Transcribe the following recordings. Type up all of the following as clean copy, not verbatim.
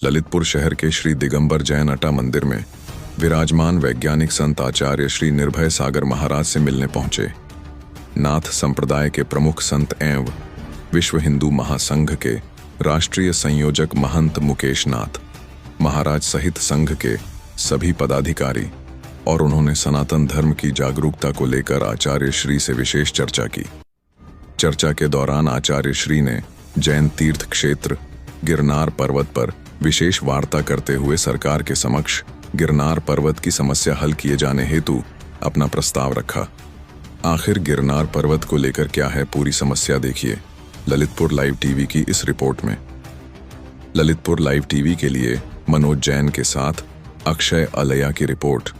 ललितपुर शहर के श्री दिगंबर जैन अटा मंदिर में विराजमान वैज्ञानिक संत आचार्य श्री निर्भय सागर महाराज से मिलने पहुंचे। नाथ संप्रदाय के प्रमुख संत एवं विश्व हिंदू महासंघ के राष्ट्रीय संयोजक महंत मुकेश नाथ महाराज सहित संघ के सभी पदाधिकारी और उन्होंने सनातन धर्म की जागरूकता को लेकर आचार्य श्री से विशेष चर्चा की। चर्चा के दौरान आचार्य श्री ने जैन तीर्थ क्षेत्र गिरनार पर्वत पर विशेष वार्ता करते हुए सरकार के समक्ष गिरनार पर्वत की समस्या हल किए जाने हेतु अपना प्रस्ताव रखा। आखिर गिरनार पर्वत को लेकर क्या है पूरी समस्या, देखिए ललितपुर लाइव टीवी की इस रिपोर्ट में। ललितपुर लाइव टीवी के लिए मनोज जैन के साथ अक्षय अलैया की रिपोर्ट।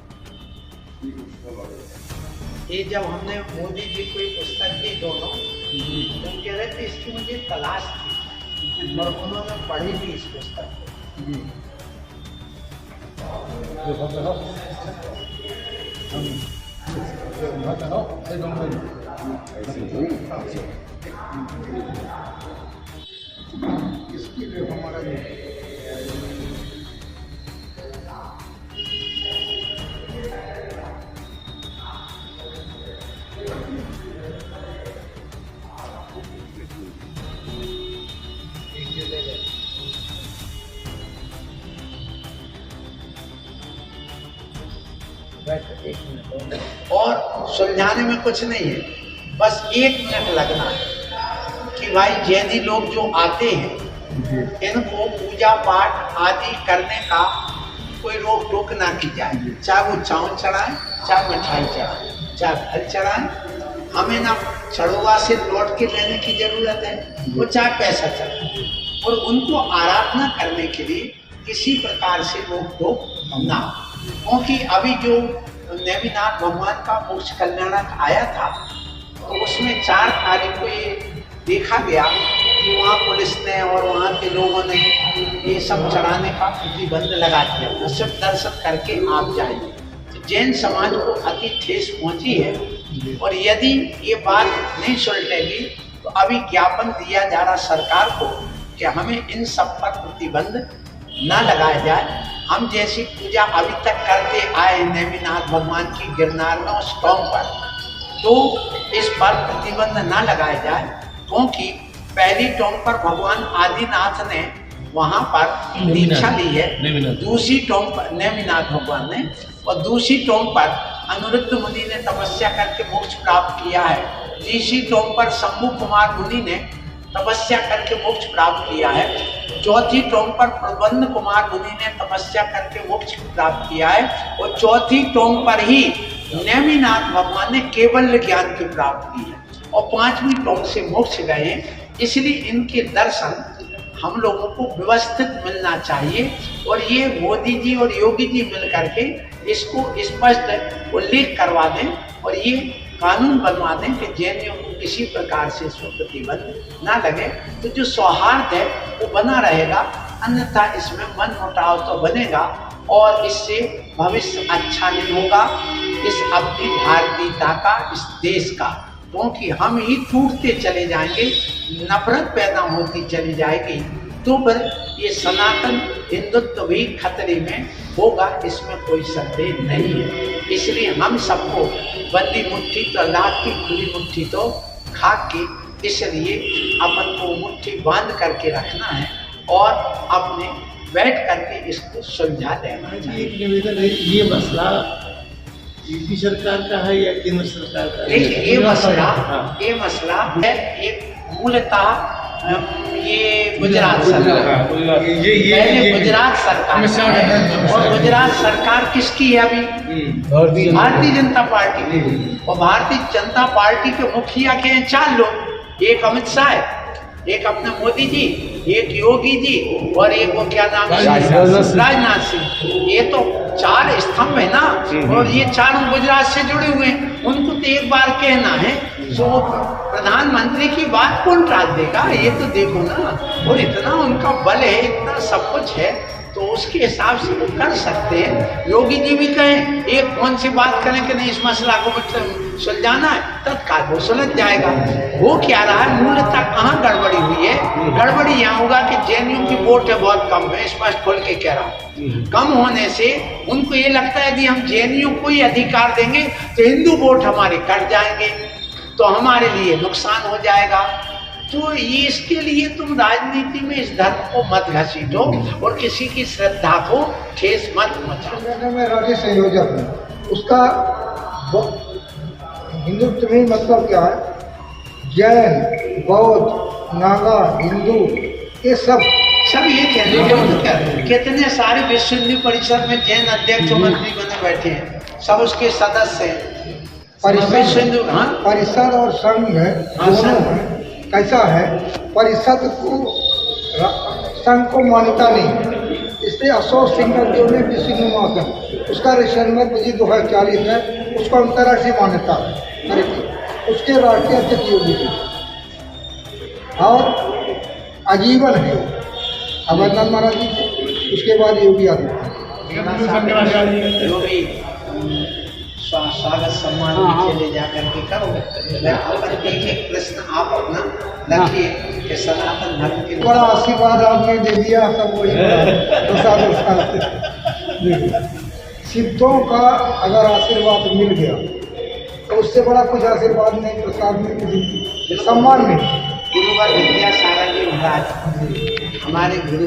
ये जब हमने मोदी जी को पुस्तक दी दोनों, तो कह रहे थे इसकी मुझे तलाश थी और उन्होंने पढ़ी थी इस पुस्तक को। इसके लिए हमारा और सुलझाने में कुछ नहीं है, बस 1 मिनट लगना है कि भाई जैनी लोग जो आते हैं इनको पूजा पाठ आदि करने का कोई रोक टोक ना की जाए। चाहे वो चावल चढ़ाएं, चाहे मिठाई चढ़ाएं, चाहे फल चढ़ाएं। हमें ना चढ़ोवा से लौट के लेने की जरूरत है, वो चाहे पैसा चढ़ाएं। और उनको आराधना करने के लिए किसी प्रकार से रोक टोक ना, क्योंकि अभी जो नेमिनाथ भगवान का मोक्ष कल्याणक आया था तो उसमें 4 तारीख को ये देखा गया कि वहाँ पुलिस ने और वहाँ के लोगों ने ये सब चढ़ाने का प्रतिबंध लगा दिया। तो सिर्फ दर्शन करके आप जाइए। तो जैन समाज को अति ठेस पहुँची है और यदि ये बात नहीं सुलझेगी तो अभी ज्ञापन दिया जा रहा सरकार को कि हमें इन सब पर प्रतिबंध न लगाया जाए। हम जैसी पूजा अभी तक करते आए नेमिनाथ भगवान की गिरनार में उस टॉम पर, तो इस पर प्रतिबंध न लगाया जाए, क्योंकि पहली टॉम पर भगवान आदिनाथ ने वहां पर दीक्षा ली है, दूसरी टॉम पर नेमिनाथ भगवान ने, और दूसरी टॉम पर अनिरुद्ध मुनि ने तपस्या करके मोक्ष प्राप्त किया है, तीसरी टॉम पर शंभु कुमार मुनि ने तपस्या करके मोक्ष प्राप्त किया है, चौथी टोंग पर प्रबंध कुमार मुनि ने तपस्या करके मोक्ष प्राप्त किया है, और चौथी टोंग पर ही नेमिनाथ भगवान ने केवल ज्ञान की प्राप्त की है, और 5वीं टोंग से मोक्ष गए। इसलिए इनके दर्शन हम लोगों को व्यवस्थित मिलना चाहिए, और ये मोदी जी और योगी जी मिल करके इसको स्पष्ट उल्लेख करवा दें और ये कानून बनवा दें कि जैनियों को किसी प्रकार से इसमें प्रतिबंध ना लगे, तो जो सौहार्द है वो बना रहेगा। अन्यथा इसमें मनमुटाव तो बनेगा और इससे भविष्य अच्छा नहीं होगा इस अपनी भारतीयता का, इस देश का, क्योंकि हम ही टूटते चले जाएंगे, नफरत पैदा होती चली जाएगी, तो फिर ये सनातन हिंदुत्व भी खतरे में होगा, इसमें कोई संदेह नहीं है। इसलिए हम सबको बंदी मुट्ठी तो अल्लाह की खुली मुट्ठी तो खा के, इसलिए अपन को मुट्ठी बांध करके रखना है और अपने बैठ करके इसको सुलझा देना चाहिए। एक निवेदन है, ये मसला यूपी सरकार का है या केंद्र सरकार का? देखिए ये मसला है, एक मूलतः ये गुजरात सरकार, ये गुजरात सरकार है, और गुजरात सरकार किसकी है अभी? भारतीय जनता पार्टी की। और भारतीय जनता पार्टी के मुखिया के हैं 4 लोग, एक अमित शाह है, एक अपने मोदी जी, एक योगी जी, और एक वो क्या नाम है, राजनाथ सिंह। ये तो 4 स्तंभ है ना, और ये 4 गुजरात से जुड़े हुए हैं। उनको तो एक बार कहना है तो प्रधानमंत्री की बात कौन टाल देगा, ये तो देखो ना। और इतना उनका बल है, इतना सब कुछ है, तो उसके हिसाब से वो कर सकते हैं। योगी जी भी कहें एक कौन सी बात करें कि नहीं इस मसला को सुलझाना है, तत्काल वो सुलझ जाएगा। वो क्या रहा है, मूलतः कहाँ गड़बड़ी हुई है? गड़बड़ी यहाँ होगा कि जेएनयू की वोट है बहुत कम है, स्पष्ट खोल के कह रहा हूँ। कम होने से उनको ये लगता है यदि हम जेएनयू को ही अधिकार देंगे तो हिंदू वोट हमारे कट जाएंगे, तो हमारे लिए नुकसान हो जाएगा। तो ये इसके लिए तुम राजनीति में इस धर्म को मत घसीटो और किसी की श्रद्धा को ठेस मत पहुंचाओ। मैं राज्य संयोजक हूँ, उसका हिंदुत्व में मतलब क्या है? जैन, बौद्ध, नागा, हिंदू, ये सब ये कहने के कितने सारे विश्व हिंदू परिषद में जैन अध्यक्ष मंत्री बने बैठे हैं, सब उसके सदस्य हैं। परिषद और संघ दोनों हैं। कैसा है, परिषद को संघ को मान्यता नहीं, इसलिए अशोक सिंह जो ने विश्व हिंदू महासंघ, उसका रजिस्ट्रेशन नंबर 2040 है, उसको अंतर्राष्ट्रीय मान्यता है। उसके राष्ट्रीय अध्यक्ष योगी जी और आजीवन है अमरनाथ महाराज जी थे, उसके बाद योगी आदित्यनाथ। स्वागत सम्मान नीचे ले जाकर के करो। एक एक प्रश्न आप अपना रखिए कि सनातन धर्म के बड़ा आशीर्वाद आपने दे दिया, सब वही सिद्धों का अगर आशीर्वाद मिल गया तो उससे बड़ा कुछ आशीर्वाद नहीं, प्रसाद में किसी सम्मान नहीं। गुरुवर विद्यासागर जी महाराज हमारे गुरु,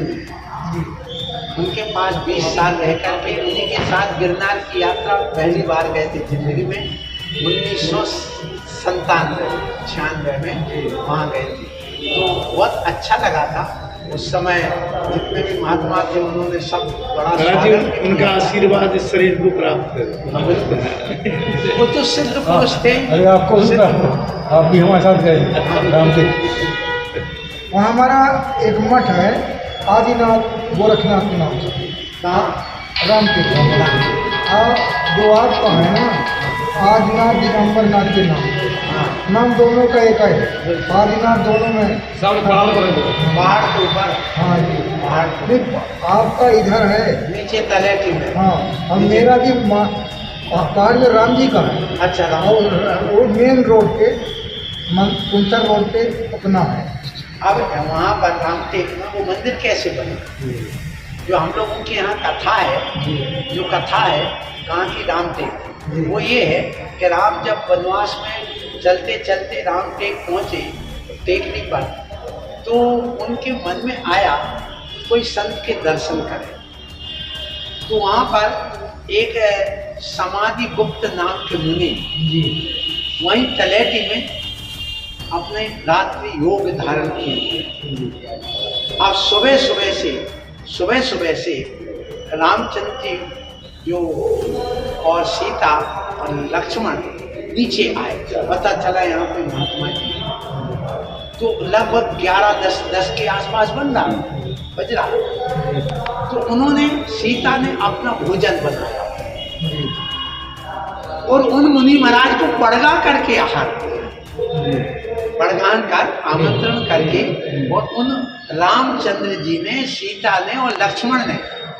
उनके पास 20 साल रह करके उन्हीं के साथ गिरनार की यात्रा पहली बार गए थे जिंदगी में, 1997-96 में वहाँ गए थे। तो बहुत अच्छा लगा था उस समय, जितने भी महात्मा थे उन्होंने सब बड़ा स्वागत, उनका आशीर्वाद इस शरीर को प्राप्त कर। वो तो सिद्ध पुरुष थे। अरे आपको आप भी हमारे साथ गए रामदेव। वहाँ हमारा एक मठ है आदिनाथ गोरखनाथ के नाम से, रामतीर्थ। और जो आपका है ना आदिनाथ दिगंबर नाथ के नाम दोनों का एक है। आदिनाथ दोनों में सब पहाड़ के ऊपर। हाँ जी, पहाड़ आपका इधर है नीचे तलेटी में। हाँ, और मेरा भी पहाड़ में राम जी का है। अच्छा, वो मेन रोड पे कुंचर रोड पे अपना है। अब वहाँ पर रामटेक में वो मंदिर कैसे बने? जो हम लोगों की यहाँ कथा है, जो कथा है कहाँ की रामटेक, वो ये है कि राम जब वनवास में चलते चलते रामटेक पहुँचे टेकरी पर, तो उनके मन में आया कोई संत के दर्शन करें। तो वहाँ पर एक समाधि गुप्त नाम के मुनि वहीं तलेटी में अपने रात्रि योग धारण किए। अब सुबह सुबह से रामचंद्र जी जो और सीता और लक्ष्मण नीचे आए, पता चला यहाँ पे महात्मा जी। तो लगभग 11-10 के आसपास बज रहा। तो उन्होंने, सीता ने अपना भोजन बनाया और उन मुनि महाराज को पड़गा करके आहार दिया, पड़गान कर आमंत्रण करके। और उन रामचंद्र जी ने, सीता ने और लक्ष्मण ने,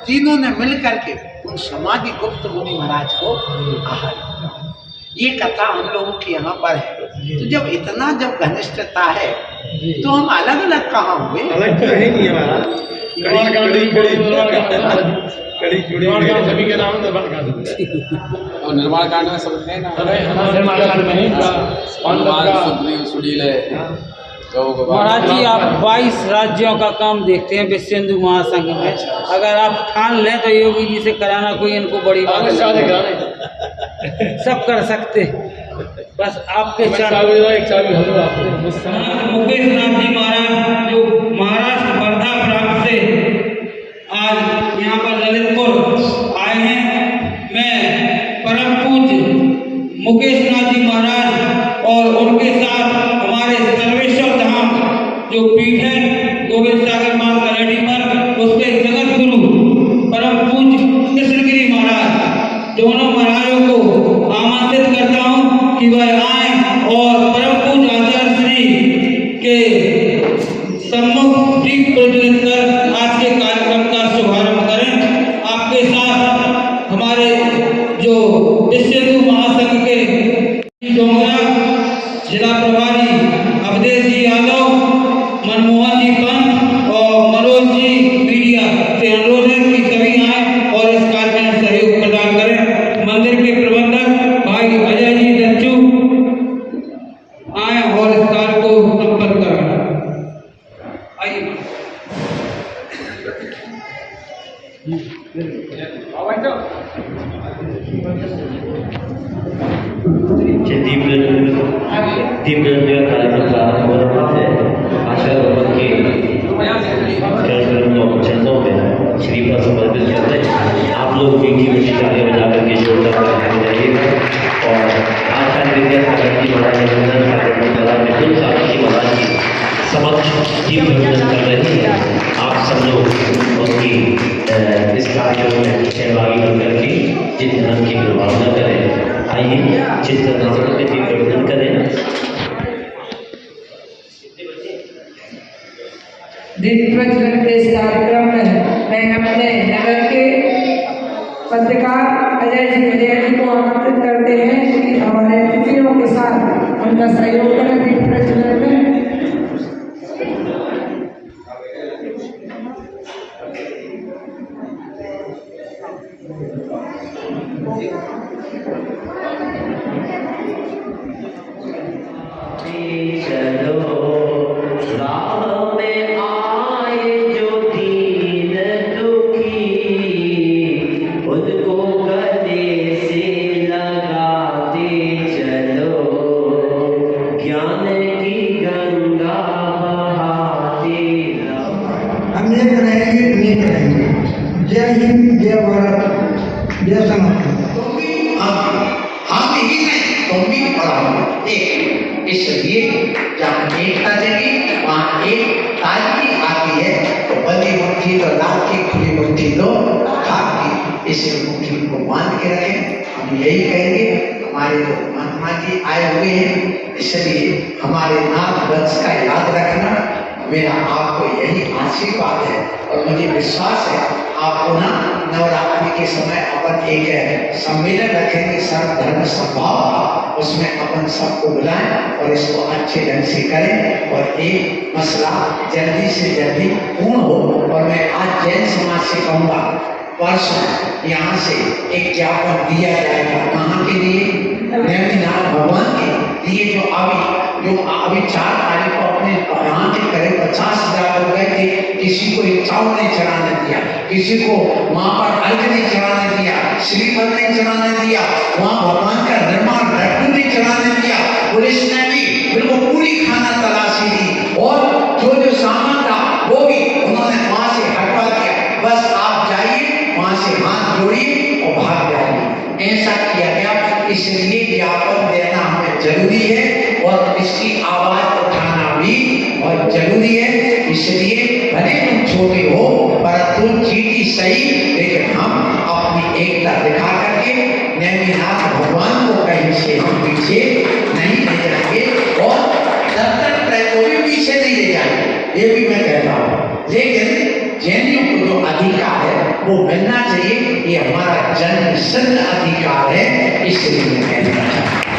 तीनों ने मिल करके उन समाधि गुप्त मुनि महाराज को आहार दिया। ये कथा हम लोगों के यहाँ पर है। तो जब इतना जब घनिष्ठता है तो हम अलग अलग कहाँ हुए? अलग तो है नहीं हमारा, सभी के नाम और निर्माण कांड में सब है ना, महाराज जी आप 22 राज्यों का काम देखते हैं विश्व हिंदू महासंघ में। अगर आप ठान लें तो योगी जी से कराना कोई इनको बड़ी बात नहीं, सब कर सकते, बस आपके मुकेश नाथ जी महाराज जो महाराष्ट्र वर्धा प्रांत से आज यहाँ पर ललितपुर आए हैं। मैं परम पूज्य मुकेश नाथ जी महाराज और उनके साथ हमारे सर्वेश्वर धाम जो पीठ है गोविंद सागर मां तलेटी पर, उसके जगत गुरु परम पूज्य कृष्णगिरी महाराज, दोनों महाराजों को आमंत्रित करता हूँ कि वह आए और परम तीव्र जो कार्यक्रम प्रारंभ हो रहा है आशा भवन के चंदों में श्रीफल समर्पित करते हैं। आप लोग मीठी मीठी तालियां बजा करके जोरदार जाइएगा। और आचार्य विद्यासागर जी महाराज मिथुन सागर जी महाराज की समक्ष दीप प्रज्वलन कर रहे हैं। आप सब लोग उनकी इस कार्यक्रम में सहभागी होकर के चित्त धर्म की प्रभावना करें। आइए चित्त धर्म में दीप प्रज्वलन करें। दीप प्रज्वलन के इस कार्यक्रम में मैं अपने नगर के पत्रकार अजय जी को आमंत्रित करते हैं कि हमारे अतिथियों के साथ उनका सहयोग करें दीप प्रज्वलन में। हम एक रहेंगे नीक रहेंगे। जय हिंद, जय भारत, जय सनातन। हम ही नहीं, तुम भी पढ़ाओ एक। इसलिए जहाँ एकता जगी वहाँ एक ताजगी आती है। तो बंदी मुट्ठी तो लाख की, खुली मुट्ठी तो खाक की। इस मुट्ठी को बांध के रखें। हम यही कहेंगे। हमारे जो महात्मा जी आए हुए हैं, इसलिए हमारे नाथ वंश का याद रखना मेरा आपको यही आशीर्वाद है। और मुझे विश्वास है आपको ना नवरात्रि के समय अपन एक सम्मेलन रखेंगे सर्वधर्म संभाव का, उसमें अपन सबको बुलाएं और इसको अच्छे ढंग से करें और एक मसला जल्दी से जल्दी पूर्ण हो। और मैं आज जैन समाज से कहूँगा परसों यहाँ से एक ज्ञापन दिया जाएगा। कहाँ के लिए? नेमिनाथ भगवान के लिए। जो अभी 4 तारीख को अपने यहाँ के करीब 50,000 लोग गए थे। किसी को एक चावल नहीं चढ़ाने दिया, किसी को वहाँ पर अर्घ नहीं चढ़ाने दिया, श्रीफल नहीं चढ़ाने दिया, वहाँ भगवान का निर्माण लड्डू नहीं चढ़ाने दिया। पुलिस ने भी बिल्कुल पूरी खाना तलाशी दी और जो सामान था वो भी उन्होंने वहाँ से हटवा दिया। बस आप जाइए वहाँ से हाथ जोड़िए और भाग जाइए। ऐसा किया गया। इसलिए ज्ञापन देना हमें जरूरी है और इसकी आवाज उठाना भी बहुत जरूरी है। इसलिए भले तुम छोटे हो पर तुम चीटी सही, लेकिन हम अपनी एकता दिखा करके नेमिनाथ भगवान को कहीं से हम पीछे नहीं ले जाएंगे और दत्तक को भी पीछे नहीं ले जाएंगे। ये भी मैं कहता हूँ। लेकिन जैनियों को जो अधिकार है वो मिलना चाहिए। ये हमारा जन्मसिद्ध अधिकार है। इसलिए मैं कहता हूँ